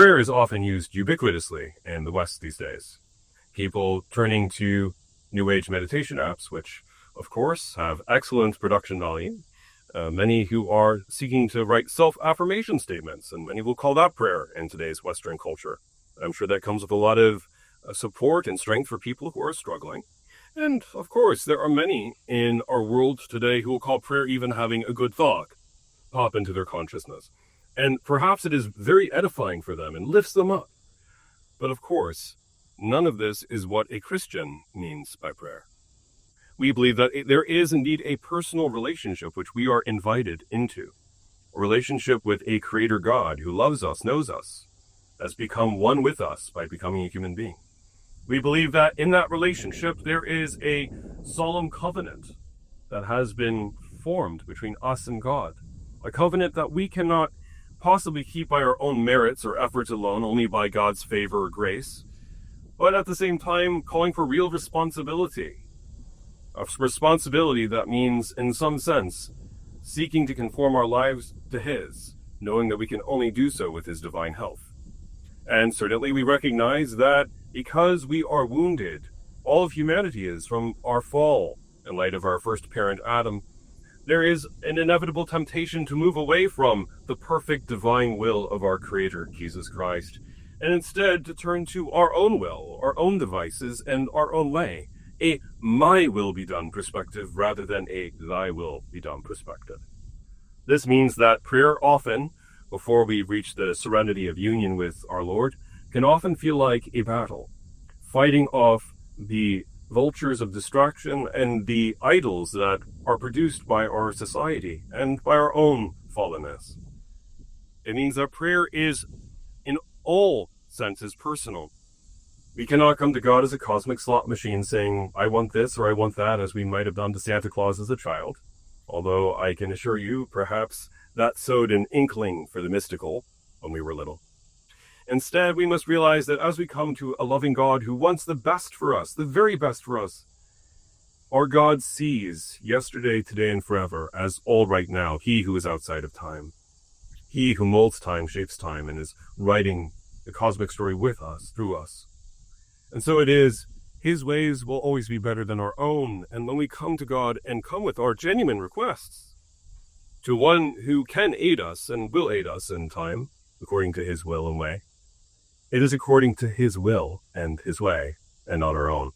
Prayer is often used ubiquitously in the West these days. People turning to New Age meditation apps, which, of course, have excellent production value. Many who are seeking to write self-affirmation statements, and many will call that prayer in today's Western culture. I'm sure that comes with a lot of support and strength for people who are struggling. And, of course, there are many in our world today who will call prayer even having a good thought pop into their consciousness. And perhaps it is very edifying for them and lifts them up. But, of course, none of this is what a Christian means by prayer. We believe that there is indeed a personal relationship which we are invited into, a relationship with a Creator God who loves us, knows us, has become one with us by becoming a human being. We believe that in that relationship there is a solemn covenant that has been formed between us and God, a covenant that we cannot possibly keep by our own merits or efforts alone, only by God's favor or grace, but at the same time calling for real responsibility. A responsibility that means, in some sense, seeking to conform our lives to His, knowing that we can only do so with His divine help. And certainly we recognize that because we are wounded, all of humanity is from our fall, in light of our first parent Adam, there is an inevitable temptation to move away from the perfect divine will of our Creator, Jesus Christ, and instead to turn to our own will, our own devices, and our own way. A my will be done perspective rather than a thy will be done perspective. This means that prayer often, before we reach the serenity of union with our Lord, can often feel like a battle, fighting off the vultures of distraction and the idols that are produced by our society and by our own fallenness. It means that prayer is, in all senses, personal. We cannot come to God as a cosmic slot machine saying, I want this or I want that, as we might have done to Santa Claus as a child. Although I can assure you, perhaps that sowed an inkling for the mystical when we were little. Instead, we must realize that as we come to a loving God who wants the best for us, the very best for us, our God sees yesterday, today, and forever as all right now, He who is outside of time. He who molds time, shapes time, and is writing the cosmic story with us, through us. And so it is, His ways will always be better than our own. And when we come to God and come with our genuine requests to one who can aid us and will aid us in time, according to His will and way, it is according to His will and His way, and not our own.